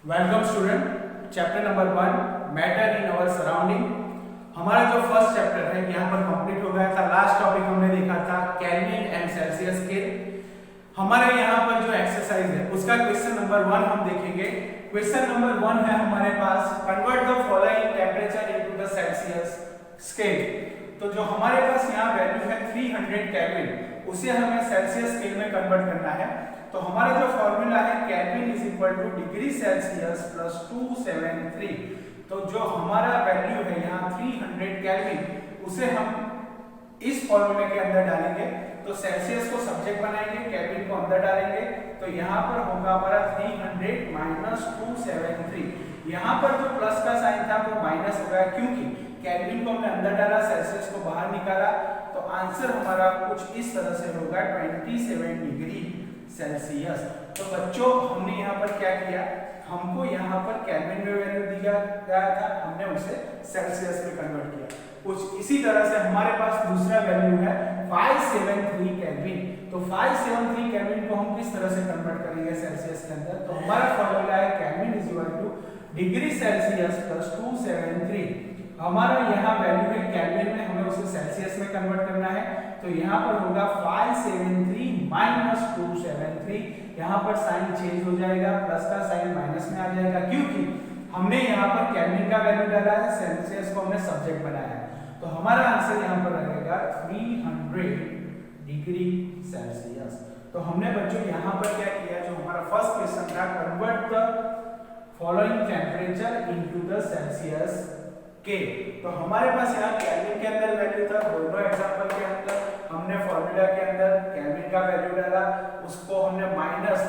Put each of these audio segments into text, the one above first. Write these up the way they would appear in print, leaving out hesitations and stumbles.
Welcome student. Chapter number 1 matter in our surrounding. हमारा जो first chapter है यहाँ पर कंप्लीट हो गया था। लास्ट टॉपिक हमने देखा था केल्विन एंड सेल्सियस स्केल। हमारे यहाँ पर जो एक्सरसाइज है उसका क्वेश्चन नंबर 1 हम देखेंगे। क्वेश्चन नंबर 1 है हमारे पास, convert the following temperature into the Celsius scale. तो जो हमारे पास यहाँ वैल्यू है 300 केल्विन, उसे हमें सेल्सियस स्केल में कन्वर्ट करना है। तो हमारा जो फॉर्मूला है kelvin is equal to degree Celsius plus 273। तो जो हमारा वैल्यू है यहाँ 300 केल्विन, उसे हम इस फॉर्मूले के अंदर डालेंगे। तो सेल्सियस को सब्जेक्ट बनाएंगे, केल्विन को अंदर डालेंगे। तो यहाँ पर होगा हमारा 300 माइनस 273। यहाँ पर जो प्लस का साइन था वो माइनस हो गया, क्योंकि केल्विन को हमने अंदर डाला, सेल्सियस को बाहर निकाला। तो आंसर हमारा कुछ इस तरह से होगा 27 डिग्री सेल्सियस। तो बच्चों हमने यहाँ पर क्या किया, हमको यहाँ पर केल्विन में वैल्यू दिया गया था, हमने उसे सेल्सियस में कन्वर्ट किया। कुछ इसी तरह से हमारे पास दूसरा वैल्यू है 573 केल्विन। तो 573 केल्विन को हम किस तरह से कन्वर्ट करेंगे सेल्सियस के अंदर। तो हमारा फॉर्मूला है kelvin is equal to degree Celsius plus 273। हमारा यहाँ वैल्यू है केल्विन में, हमें उसे सेल्सियस में कन्वर्ट करना है। तो यहाँ पर होगा 573 माइनस 273। यहाँ पर साइन चेंज हो जाएगा, प्लस का साइन माइनस में आ जाएगा, क्योंकि हमने यहाँ पर केल्विन का वैल्यू डाला है, सेल्सियस को हमने सब्जेक्ट बनाया है। तो हमारा आंसर यहाँ पर रहेगा 300 डिग्री सेल्सियस। तो हमने बच्चों यहाँ पर क्या किया, जो हमारा फर्स्ट क्वेश्चन था, convert the following temperature into the Celsius के। तो हमारे पास यहाँ केल्विन के अंदर वैल्यू था, दोनों एग्जांपल के अंदर हमने फॉर्मूला के अंदर केल्विन का वैल्यू डाला, उसको हमने माइनस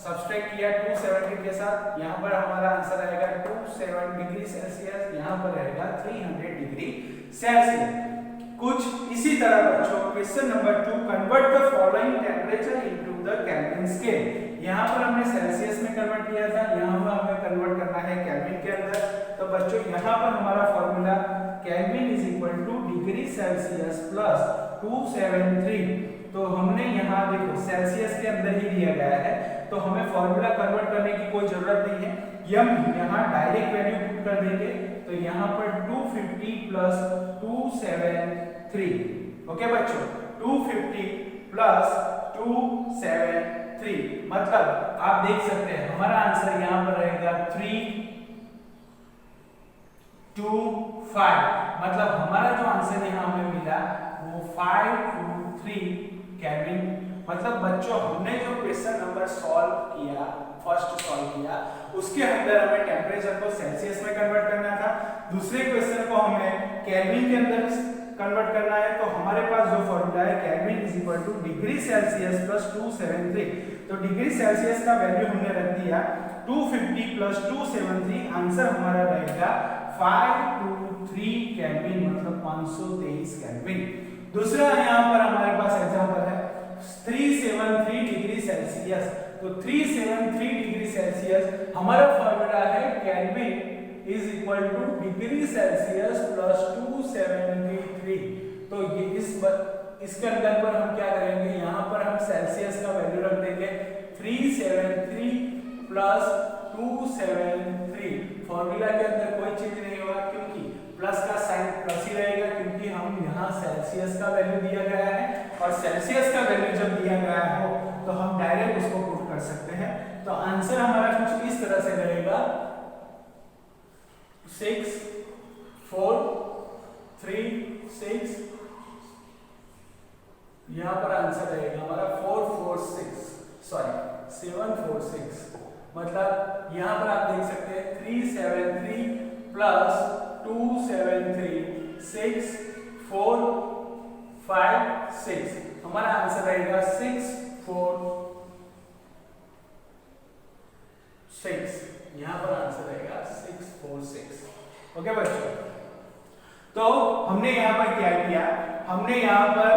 सब्सट्रैक्ट किया 270 के साथ। यहाँ पर हमारा आंसर आएगा 27 डिग्री सेल्सियस, यहाँ पर रहेगा 300 डिग्री सेल्सियस। कुछ इसी तरह बच्चों question number 2, convert the following temperature into the Kelvin scale. यहाँ पर हमने सेल्सियस में कन्वर्ट किया था, यहाँ पर हमें कन्वर्ट करना है केल्विन के अंदर। तो बच्चों यहाँ पर हमारा formula kelvin is equal to degree Celsius plus 273। तो हमने यहाँ देखो सेल्सियस के अंदर ही दिया गया है, तो हमें फॉर्मूला कन्वर्ट करने की कोई जरूरत नहीं है, हम यहाँ डायरेक्ट वैल्यू पुट कर देंगे। तो यहाँ पर 250 प्लस 273। ओके बच्चों, 250 प्लस 273 मतलब आप देख सकते हैं हमारा आंसर यहाँ पर रहेगा 325। मतलब हमारा जो आंसर यहाँ हमें मिला वो 523 केल्विन। मतलब बच्चों हमने जो क्वेश्चन नंबर सॉल्व किया, फर्स्ट सॉल्व किया, उसके अंदर हमें टेम्परेचर को सेल्सियस में कन्वर्ट करना था, दूसरे क्वेश्चन को हमें केल्विन के अंदर कन्वर्ट करना है। तो हमारे पास जो फॉर्मूला है kelvin is equal to degree Celsius plus 273। तो डिग्री सेल्सियस का वैल्यू हमने रख दिया 250 प्लस 273, आंसर हमारा रहेगा 523 केल्विन, मतलब 523 केल्विन। दूसरा यहाँ पर हमारे पास एग्जांपल है 373 डिग्री सेल्सियस। तो 373 डिग्री सेल्सियस हमारा फॉर्मूला है kelvin is equal to degree Celsius plus 273। तो ये इसके अंदर पर हम क्या करेंगे, यहाँ पर हम सेल्सियस का वैल्यू रख देंगे 373 प्लस 273। फॉर्मूला के अंदर कोई चेंज नहीं होगा, क्योंकि प्लस का साइन प्लस ही रहेगा, क्योंकि हम यहाँ सेल्सियस का वैल्यू दिया गया है, और सेल्सियस का वैल्यू जब दिया गया हो तो हम डायरेक्ट उसको पुट कर सकते हैं। तो आंसर हमारा कुछ इस तरह से रहेगा 6 4 3 6। यहाँ पर आंसर रहेगा हमारा 746। मतलब यहाँ पर आप देख सकते हैं 373 प्लस 273 6 4 5 6। हमारा आंसर रहेगा 6 4 6। यहाँ पर आंसर रहेगा 646। ओके बच्चों, तो हमने यहाँ पर क्या किया, हमने यहाँ पर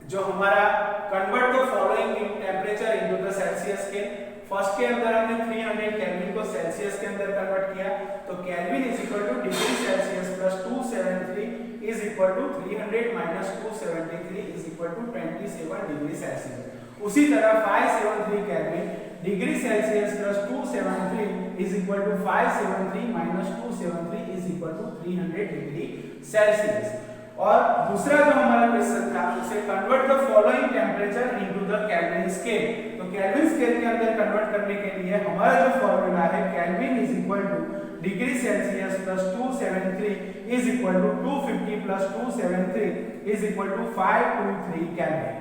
जो हमारा convert the following temperature into the Celsius के, फर्स्ट के अंदर हमने 300 केल्विन को सेल्सियस के अंदर कन्वर्ट किया। तो kelvin is equal to degree Celsius plus 273 is equal to 300 minus 273 is equal to 27 degree Celsius. उसी तरह 573 kelvin degree Celsius plus 273 is equal to 573 minus 273 is equal to 300 degree Celsius. और दूसरा जो हमारा क्वेश्चन था उसे convert the following temperature into the Kelvin scale. तो Kelvin scale के अंदर कन्वर्ट करने के लिए हमारा जो फॉर्मूला है kelvin is equal to degree Celsius plus 273 is equal to 250 plus 273 is equal to 523 kelvin.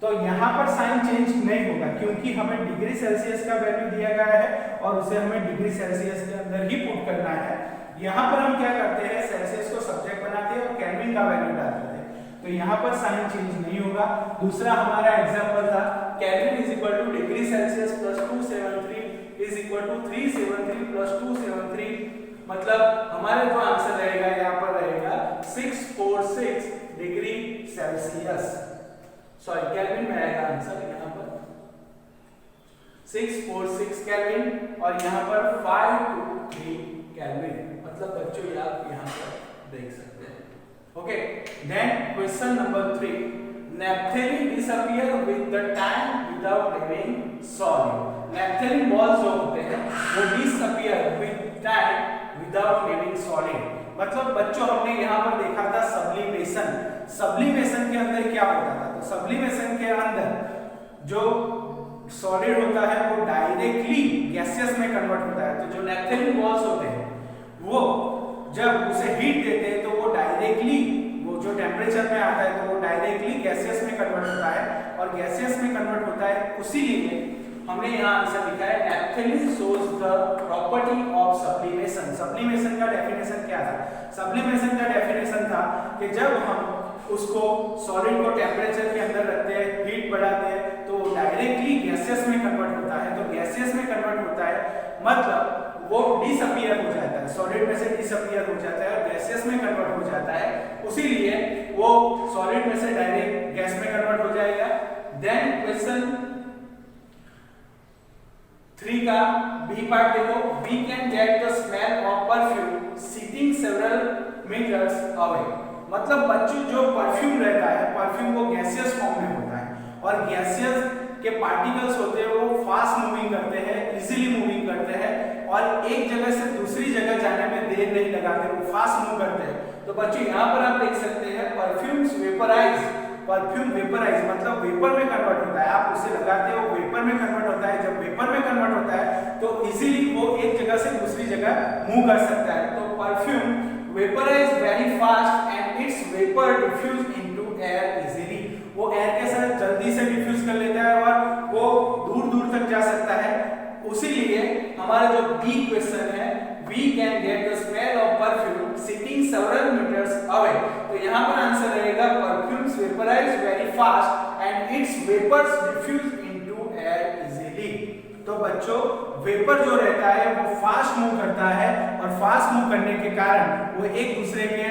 तो यहाँ पर साइन चेंज नहीं होगा क्योंकि हमें डिग्री सेल्सियस का वैल्यू दिया गया है और उसे हमें डिग्री सेल्सियस के अंदर ही पुट करना है। यहाँ पर हम क्या करते हैं, सेल्सियस को सब्जेक्ट बनाते हैं और केल्विन का वैल्यू डालते हैं, तो यहाँ पर साइन चेंज नहीं होगा। दूसरा हमारा एग्जांपल था kelvin is equal to degree Celsius plus 273 is equal to 373 plus 273, मतलब हमारा जो आंसर रहेगा यहाँ पर रहेगा 646 डिग्री सेल्सियस। सॉरी केल्विन में आएगा आंसर यहाँ पर 646 केल्विन और यहाँ पर 523 केल्विन, मतलब बच्चों आप यहाँ पर देख सकते हैं। Okay, then question number 3, naphthalene disappear with the time without living solid. Naphthalene balls जो होते हैं वो disappear with time without living solid, मतलब बच्चों हमने यहाँ पर देखा था सब्लिमेशन। सब्लिमेशन के अंदर क्या होता था, तो सब्लिमेशन के अंदर जो सॉलिड होता है वो डायरेक्टली गैसियस में कन्वर्ट होता है। तो जो नेप्थेलिन बॉल्स होते हैं वो जब उसे हीट देते हैं तो वो डायरेक्टली वो जो टेम्परेचर में आता है तो वो डायरेक्टली गैसियस में कन्वर्ट होता है और गैसियस में कन्वर्ट होता है, उसीलिए हमने यहाँ आंसर लिखा है naphthalene shows the property of sublimation. Sublimation का डेफिनेशन क्या था, सब्लिमेशन का डेफिनेशन था कि जब हम उसको सॉलिड को टेम्परेचर के अंदर रखते हैं, हीट बढ़ाते हैं तो डायरेक्टली गैसियस में कन्वर्ट होता है। तो गैसियस में कन्वर्ट होता है मतलब वो डिसअपीयर हो जाता है, सॉलिड में से डिसअपीयर हो जाता है और गैसियस में कन्वर्ट हो जाता है, उसीलिए वो सॉलिड में से डायरेक्ट गैस में कन्वर्ट हो जाएगा। देन क्वेश्चन 3 का बी पार्ट देखो, we can get the smell of perfume sitting several metres away, मतलब बच्चों जो परफ्यूम रहता है परफ्यूम वो गैसियस फॉर्म में होता है और गैसियस के पार्टिकल्स होते हैं वो फास्ट मूविंग करते हैं, इजीली मूविंग करते हैं और एक जगह से दूसरी जगह जाने में देर नहीं लगाते, वो फास्ट मूव करते हैं। तो बच्चों यहाँ पर आप देख सकते हैं परफ्यूम्स वेपराइज, परफ्यूम वेपराइज मतलब वेपर में कन्वर्ट होता है, आप उसे लगाते हो वेपर में कन्वर्ट होता है। जब वेपर में कन्वर्ट होता है तो इजीली वो एक जगह से दूसरी जगह मूव कर सकता है। तो perfume vaporise very fast and its vapour diffuse into air easily, वो एयर के साथ जल्दी से डिफ्यूज कर लेता है और वो दूर दूर तक जा सकता है। उसीलिए हमारा जो बी क्वेश्चन है we can get the smell of perfume sitting several metres away, तो यहाँ पर आंसर रहेगा perfumes vaporise very fast and its vapours diffuse into air easily. तो बच्चों वेपर जो रहता है वो फास्ट मूव करता है और फास्ट मूव करने के कारण वो एक दूसरे के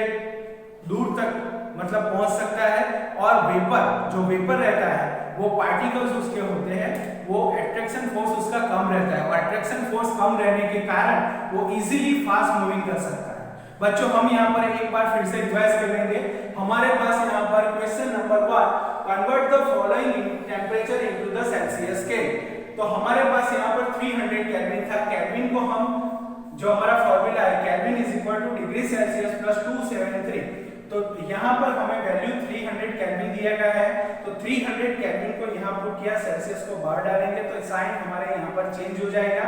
दूर तक मतलब पहुंच सकता है और वेपर जो वेपर रहता है वो पार्टिकल्स उसके होते हैं वो अट्रैक्शन फोर्स उसका कम रहता है और अट्रैक्शन फोर्स कम रहने के कारण वो इजीली फास्ट मूविंग कर सकता है। बच्चों हम यहाँ पर एक बार फिर से रिवाइज कर लेंगे। हमारे पास यहाँ पर question number 1, convert the following temperature into the Celsius scale. तो हमारे पास यहाँ पर 300 केल्विन था, केल्विन को हम जो हमारा फॉर्मूला है kelvin is equal to degree Celsius plus 273, तो यहाँ पर हमें वैल्यू 300 केल्विन दिया गया है, तो 300 केल्विन को यहाँ पुट किया, सेल्सियस को बाहर डालेंगे तो साइन हमारे यहाँ पर चेंज हो जाएगा।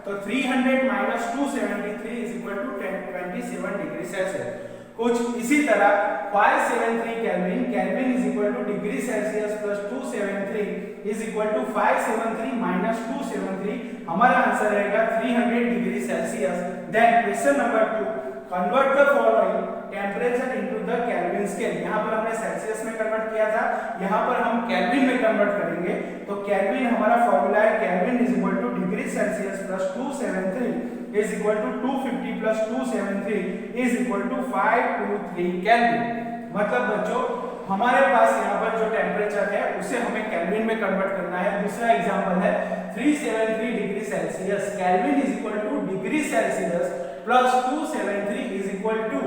तो 300 minus 273 is equal to 27 degree Celsius. कुछ इसी तरह 573 kelvin, kelvin is equal to degree Celsius plus 273 is equal to 573 minus 273, हमारा आंसर रहेगा 300 degree Celsius. Then question number 2, convert the following temperature into the Kelvin scale. यहाँ पर हमने Celsius में convert किया था, यहाँ पर हम केल्विन में कन्वर्ट करेंगे। तो केल्विन हमारा फॉर्मूला है kelvin is equal to degree Celsius plus 273 is equal to 250 plus 273 is equal to 523 kelvin. मतलब बच्चों हमारे पास यहाँ पर जो टेम्परेचर है उसे हमें केल्विन में कन्वर्ट करना है। दूसरा एग्जांपल है 373 degree Celsius, kelvin is equal to degree Celsius plus 273 is equal to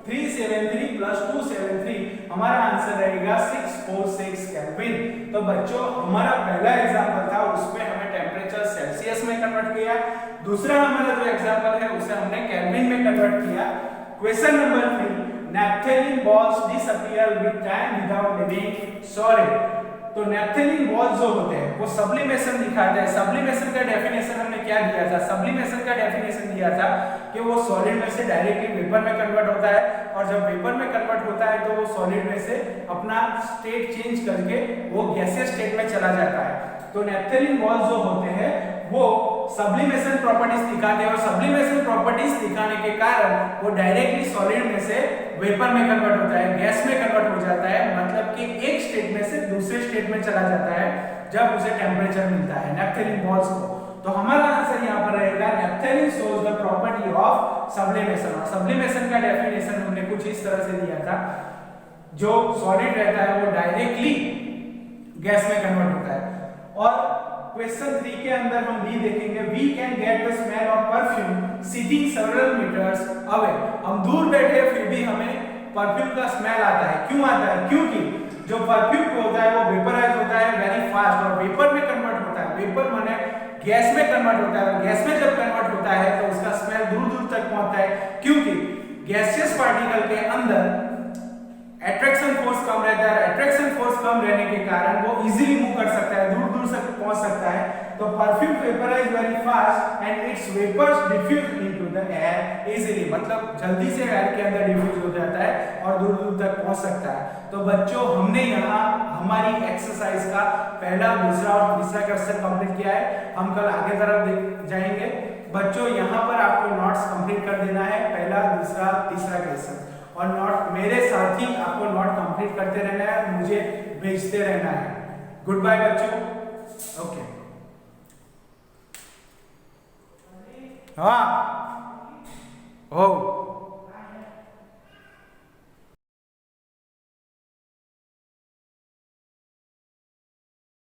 373 plus 273, हमारा आंसर रहेगा 646 केल्विन। तो बच्चों हमारा पहला एग्जांपल था उसमें हमें टेम्परेचर सेल्सियस में कन्वर्ट किया। दूसरा हमारा जो एग्जांपल है उसे हमने केल्विन में कन्वर्ट किया। Question number 3, naphthalene balls disappear with time without leaving solid. तो नैप्थेलिन बॉल्स जो होते हैं वो सब्लिमेशन दिखाते हैं। सब्लिमेशन का डेफिनेशन हमने क्या दिया था? सब्लिमेशन का डेफिनेशन दिया था कि वो सॉलिड में से डायरेक्टली वेपर में कन्वर्ट होता है, और जब वेपर में कन्वर्ट होता है तो वो सॉलिड में से अपना स्टेट चेंज करके वो गैसियस स्टेट में चला जाता है। तो नैप्थेलिन बॉल्स जो होते हैं वो सब्लिमेशन प्रॉपर्टीज दिखाते हैं, और सब्लिमेशन प्रॉपर्टीज दिखाने के कारण वो डायरेक्टली सॉलिड में से वेपर में कन्वर्ट होता है, गैस में कन्वर्ट हो जाता है, मतलब कि एक स्टेट में से दूसरे स्टेट में चला जाता है जब उसे टेम्परेचर मिलता है नैप्थेलिन बॉल्स को। तो हमारा आंसर यहाँ पर रहेगा naphthalene shows the property of sublimation. और सब्लिमेशन का डेफिनेशन हमने कुछ इस तरह से दिया था, जो सॉलिड रहता है वो डायरेक्टली गैस में कन्वर्ट होता है। और क्वेश्चन 3 के अंदर हम भी देखेंगे, we can get the smell of perfume sitting several metres away. हम दूर बैठे फिर भी हमें परफ्यूम का स्मेल आता है। क्यों आता है? क्योंकि जो परफ्यूम होता है वो वेपराइज होता है वेरी फास्ट और वेपर में कन्वर्ट होता है। वेपर माने गैस में कन्वर्ट होता है, और गैस में जब कन्वर्ट होता है तो उसका स्मेल दूर दूर तक पहुंचता है, क्योंकि गैसियस पार्टिकल के अंदर अट्रैक्शन फोर्स कम रहता है। अट्रैक्शन फोर्स कम रहने के कारण वो इजीली मूव कर सकता है, दूर दूर तक पहुंच सकता है। तो perfume vaporise very fast and its vapours diffuse into the air easily, मतलब जल्दी से एयर के अंदर डिफ्यूज हो जाता है और दूर दूर तक पहुंच सकता है। तो बच्चों, हमने यहाँ हमारी एक्सरसाइज का पहला, दूसरा और तीसरा क्वेश्चन कंप्लीट किया है। हम कल आगे तरफ जाएंगे। बच्चों, यहाँ पर आपको नोट्स कंप्लीट कर देना है, पहला, दूसरा, तीसरा क्वेश्चन, और नोट मेरे साथ ही आपको नोट कंप्लीट करते रहना है, मुझे भेजते रहना है। गुड बाय बच्चों। ओके। हाँ, ओ